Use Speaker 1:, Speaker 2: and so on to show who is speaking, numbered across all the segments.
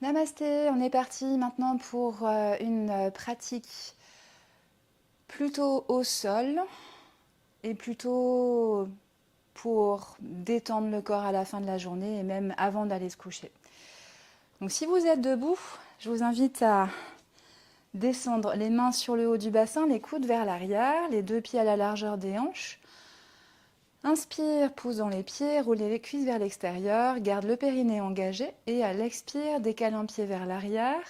Speaker 1: Namasté, on est parti maintenant pour une pratique plutôt au sol et plutôt pour détendre le corps à la fin de la journée et même avant d'aller se coucher. Donc si vous êtes debout, je vous invite à descendre les mains sur le haut du bassin, les coudes vers l'arrière, les deux pieds à la largeur des hanches. Inspire, pousse dans les pieds, roulez les cuisses vers l'extérieur, garde le périnée engagé et à l'expire, décale un pied vers l'arrière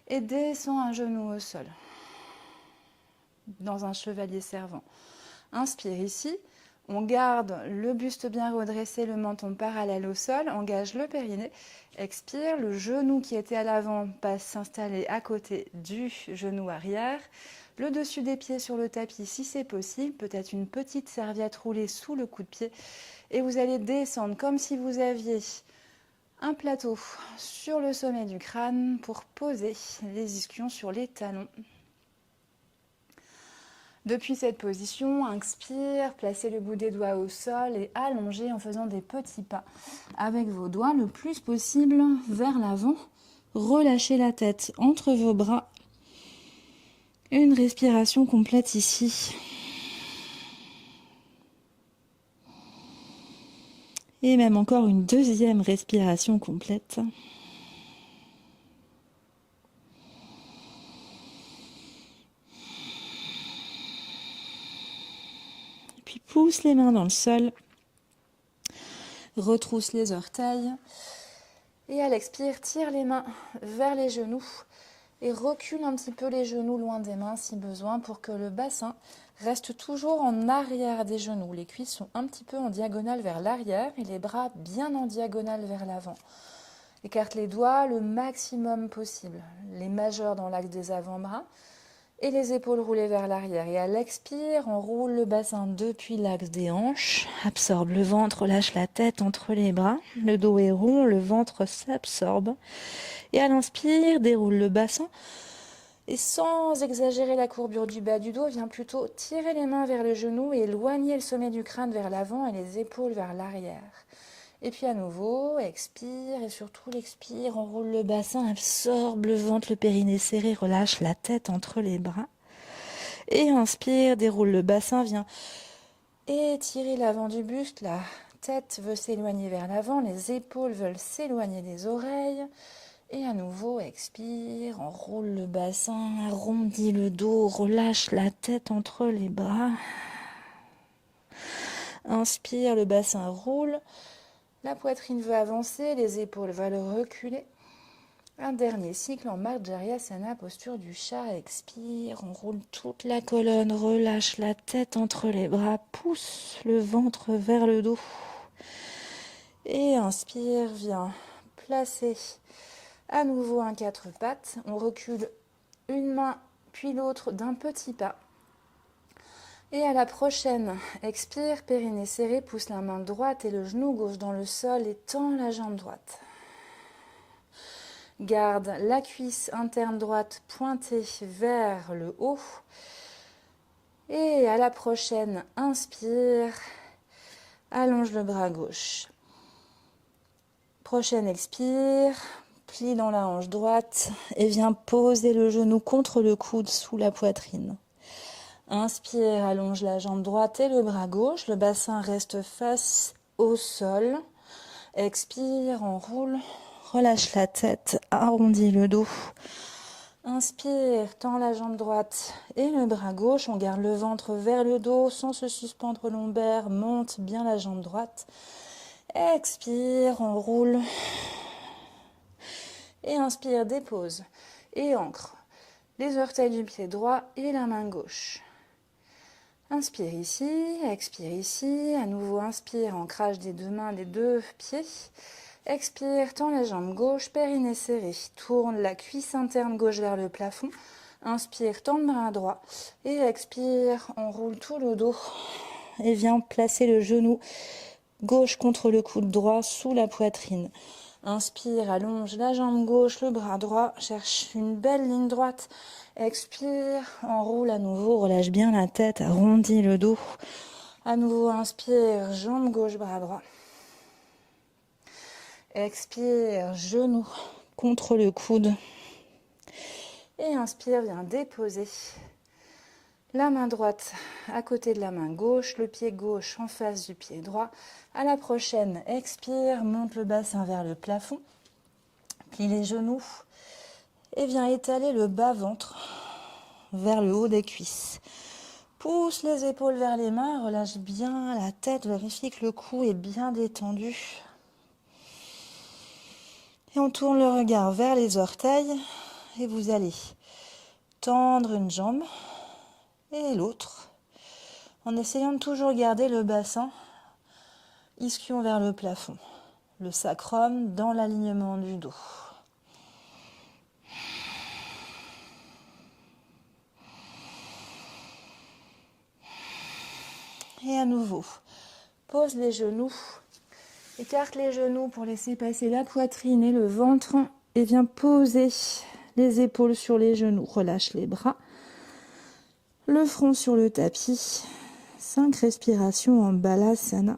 Speaker 1: et descend un genou au sol, dans un chevalier servant. Inspire ici, on garde le buste bien redressé, le menton parallèle au sol, engage le périnée, expire, le genou qui était à l'avant passe s'installer à côté du genou arrière, le dessus des pieds sur le tapis si c'est possible, peut-être une petite serviette roulée sous le coup de pied et vous allez descendre comme si vous aviez un plateau sur le sommet du crâne pour poser les ischions sur les talons. Depuis cette position, inspire, placez le bout des doigts au sol et allongez en faisant des petits pas avec vos doigts le plus possible vers l'avant. Relâchez la tête entre vos bras. Une respiration complète ici. Et même encore une deuxième respiration complète. Puis pousse les mains dans le sol. Retrousse les orteils. Et à l'expire, tire les mains vers les genoux. Et recule un petit peu les genoux loin des mains si besoin pour que le bassin reste toujours en arrière des genoux. Les cuisses sont un petit peu en diagonale vers l'arrière et les bras bien en diagonale vers l'avant. Écarte les doigts le maximum possible, les majeurs dans l'axe des avant-bras et les épaules roulées vers l'arrière. Et à l'expire, on roule le bassin depuis l'axe des hanches, absorbe le ventre, lâche la tête entre les bras, le dos est rond, le ventre s'absorbe. Et à l'inspire, déroule le bassin et sans exagérer la courbure du bas du dos, viens plutôt tirer les mains vers les genoux et éloigner le sommet du crâne vers l'avant et les épaules vers l'arrière. Et puis à nouveau, expire et surtout l'expire, on roule le bassin, absorbe le ventre, le périnée serré, relâche la tête entre les bras. Et inspire, déroule le bassin, viens étirer l'avant du buste, la tête veut s'éloigner vers l'avant, les épaules veulent s'éloigner des oreilles. Et à nouveau, expire, enroule le bassin, arrondis le dos, relâche la tête entre les bras. Inspire, le bassin roule, la poitrine veut avancer, les épaules veulent reculer. Un dernier cycle en Marjarayasana, posture du chat. Expire, on roule toute la colonne, relâche la tête entre les bras, pousse le ventre vers le dos. Et inspire, viens placer à nouveau un quatre pattes. On recule une main puis l'autre d'un petit pas. Et à la prochaine, expire, périnée serré, pousse la main droite et le genou gauche dans le sol et tend la jambe droite. Garde la cuisse interne droite pointée vers le haut. Et à la prochaine, inspire, allonge le bras gauche. Prochaine expire, plie dans la hanche droite et viens poser le genou contre le coude sous la poitrine. Inspire, allonge la jambe droite et le bras gauche. Le bassin reste face au sol. Expire, enroule, relâche la tête, arrondis le dos. Inspire, tends la jambe droite et le bras gauche. On garde le ventre vers le dos sans se suspendre lombaire. Monte bien la jambe droite. Expire, enroule. Et inspire, dépose et ancre les orteils du pied droit et la main gauche. Inspire ici, expire ici, à nouveau inspire, ancrage des deux mains, des deux pieds. Expire, tends la jambe gauche, périnée serré, tourne la cuisse interne gauche vers le plafond. Inspire, tends le bras droit et expire, enroule tout le dos et viens placer le genou gauche contre le coude droit sous la poitrine. Inspire, allonge la jambe gauche, le bras droit, cherche une belle ligne droite. Expire, enroule à nouveau, relâche bien la tête, arrondis le dos. À nouveau, inspire, jambe gauche, bras droit. Expire, genou contre le coude. Et inspire, viens déposer la main droite à côté de la main gauche, le pied gauche en face du pied droit. À la prochaine, expire, monte le bassin vers le plafond, plie les genoux et viens étaler le bas-ventre vers le haut des cuisses. Pousse les épaules vers les mains, relâche bien la tête, vérifie que le cou est bien détendu. Et on tourne le regard vers les orteils et vous allez tendre une jambe et l'autre en essayant de toujours garder le bassin ischion vers le plafond, le sacrum dans l'alignement du dos. Et à nouveau, pose les genoux, écarte les genoux pour laisser passer la poitrine et le ventre et viens poser les épaules sur les genoux. Relâche les bras, le front sur le tapis. 5 respirations en Balasana.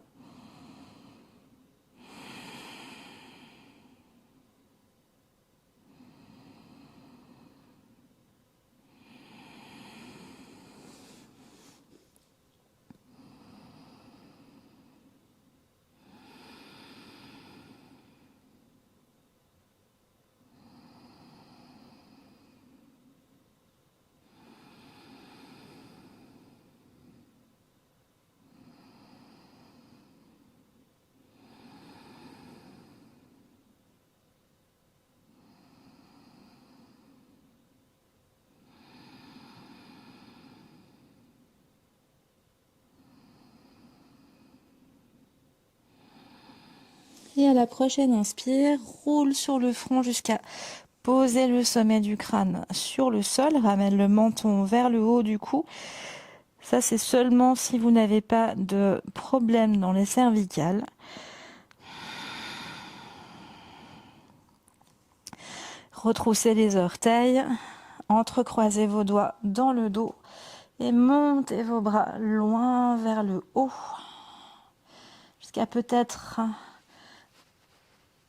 Speaker 1: Et à la prochaine inspire, roule sur le front jusqu'à poser le sommet du crâne sur le sol. Ramène le menton vers le haut du cou. Ça, c'est seulement si vous n'avez pas de problème dans les cervicales. Retroussez les orteils, entrecroisez vos doigts dans le dos et montez vos bras loin vers le haut jusqu'à peut-être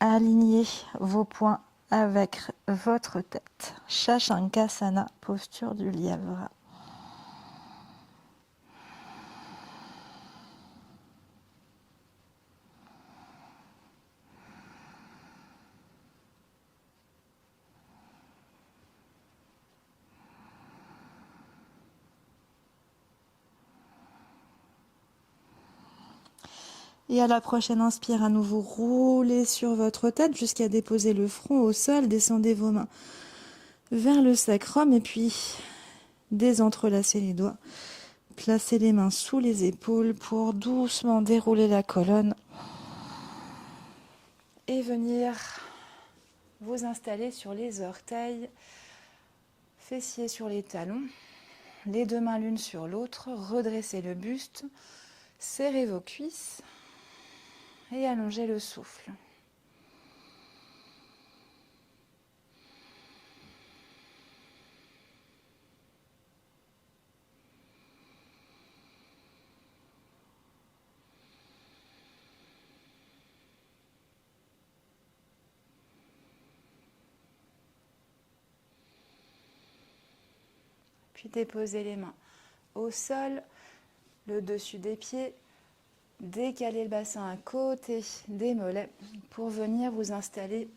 Speaker 1: aligner vos poings avec votre tête. Shashankasana, posture du lièvre. Et à la prochaine inspire, à nouveau, roulez sur votre tête jusqu'à déposer le front au sol. Descendez vos mains vers le sacrum et puis désentrelacez les doigts. Placez les mains sous les épaules pour doucement dérouler la colonne et venir vous installer sur les orteils, fessiers sur les talons, les deux mains l'une sur l'autre. Redressez le buste, serrez vos cuisses et allongez le souffle. Puis déposez les mains au sol, le dessus des pieds, décalez le bassin à côté des mollets pour venir vous installer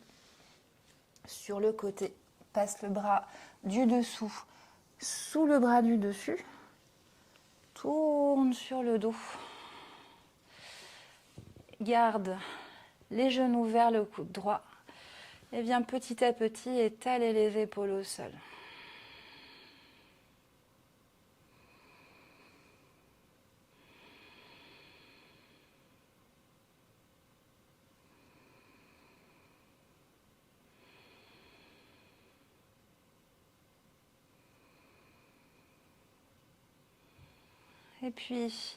Speaker 1: sur le côté. Passe le bras du dessous sous le bras du dessus, tourne sur le dos, garde les genoux vers le coude droit et viens petit à petit étaler les épaules au sol. Et puis,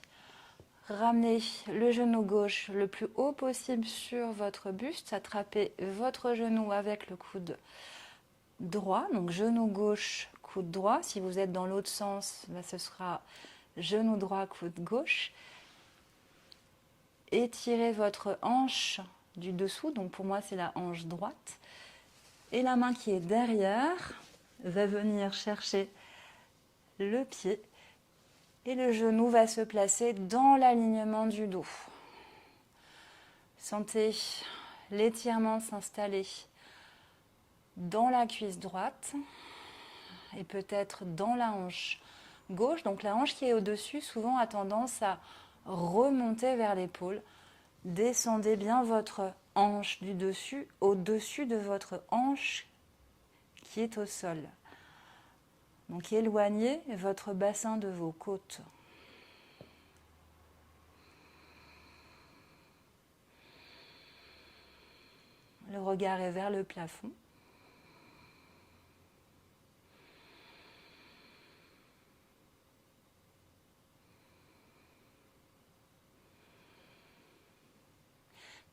Speaker 1: ramenez le genou gauche le plus haut possible sur votre buste. Attrapez votre genou avec le coude droit. Donc, genou gauche, coude droit. Si vous êtes dans l'autre sens, ce sera genou droit, coude gauche. Étirez votre hanche du dessous. Donc, pour moi, c'est la hanche droite. Et la main qui est derrière va venir chercher le pied et le genou va se placer dans l'alignement du dos. Sentez l'étirement s'installer dans la cuisse droite et peut-être dans la hanche gauche. Donc la hanche qui est au-dessus souvent a tendance à remonter vers l'épaule. Descendez bien votre hanche du dessus au-dessus de votre hanche qui est au sol. Donc éloignez votre bassin de vos côtes. Le regard est vers le plafond.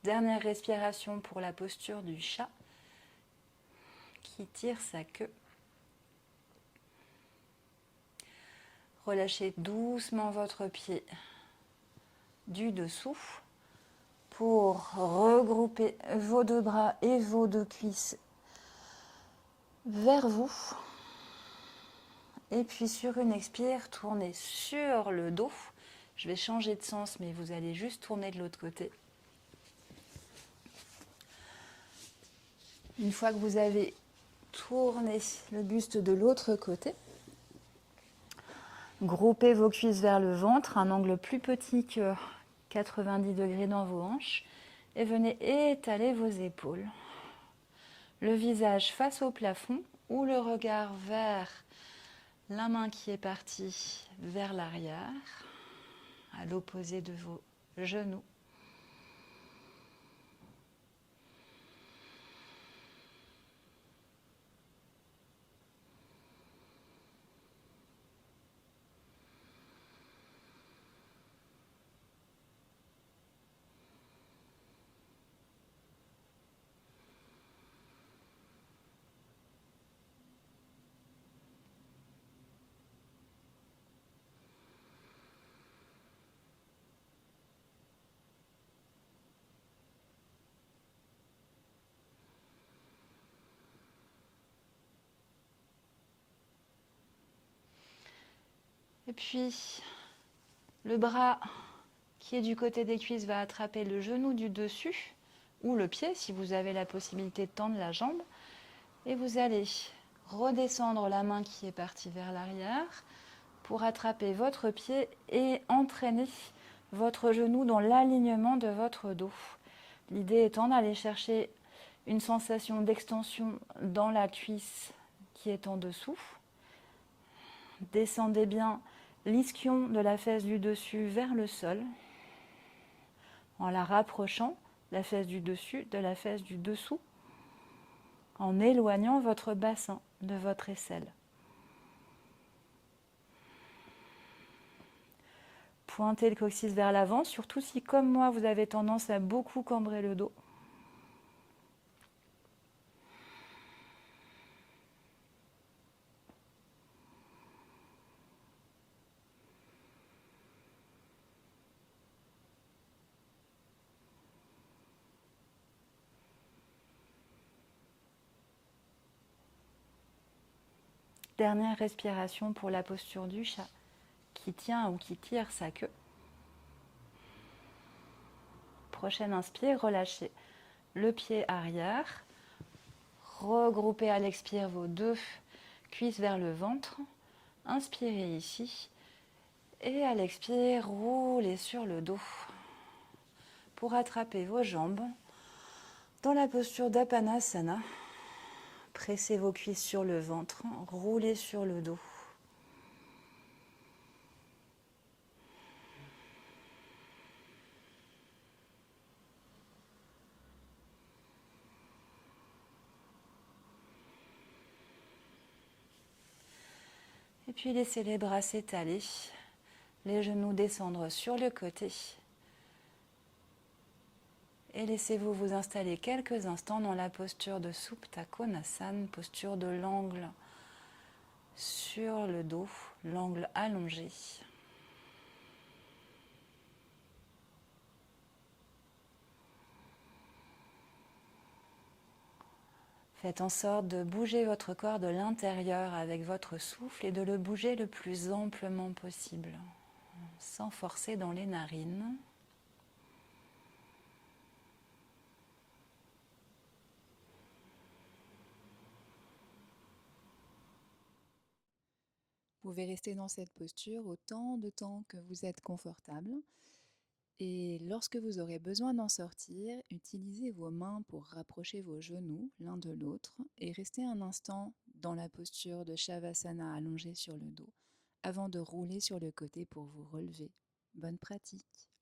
Speaker 1: Dernière respiration pour la posture du chat qui tire sa queue. Relâchez doucement votre pied du dessous pour regrouper vos deux bras et vos deux cuisses vers vous. Et puis sur une expire, tournez sur le dos. Je vais changer de sens, mais vous allez juste tourner de l'autre côté. Une fois que vous avez tourné le buste de l'autre côté, groupez vos cuisses vers le ventre, un angle plus petit que 90 degrés dans vos hanches, et venez étaler vos épaules. Le visage face au plafond ou le regard vers la main qui est partie vers l'arrière, à l'opposé de vos genoux. Et puis, le bras qui est du côté des cuisses va attraper le genou du dessus ou le pied si vous avez la possibilité de tendre la jambe. Et vous allez redescendre la main qui est partie vers l'arrière pour attraper votre pied et entraîner votre genou dans l'alignement de votre dos. L'idée étant d'aller chercher une sensation d'extension dans la cuisse qui est en dessous. Descendez bien l'ischion de la fesse du dessus vers le sol en la rapprochant, la fesse du dessus de la fesse du dessous, en éloignant votre bassin de votre aisselle. Pointez le coccyx vers l'avant, surtout si, comme moi, vous avez tendance à beaucoup cambrer le dos. Dernière respiration pour la posture du chat qui tient ou qui tire sa queue. Prochaine inspire, relâchez le pied arrière. Regroupez à l'expire vos deux cuisses vers le ventre. Inspirez ici. Et à l'expire, roulez sur le dos pour attraper vos jambes dans la posture d'Apanasana. Pressez vos cuisses sur le ventre, roulez sur le dos. Et puis laissez les bras s'étaler, les genoux descendre sur le côté. Et laissez-vous vous installer quelques instants dans la posture de Supta Konasana, posture de l'angle sur le dos, l'angle allongé. Faites en sorte de bouger votre corps de l'intérieur avec votre souffle et de le bouger le plus amplement possible, sans forcer dans les narines. Vous pouvez rester dans cette posture autant de temps que vous êtes confortable. Et lorsque vous aurez besoin d'en sortir, utilisez vos mains pour rapprocher vos genoux l'un de l'autre et restez un instant dans la posture de Shavasana allongé sur le dos avant de rouler sur le côté pour vous relever. Bonne pratique!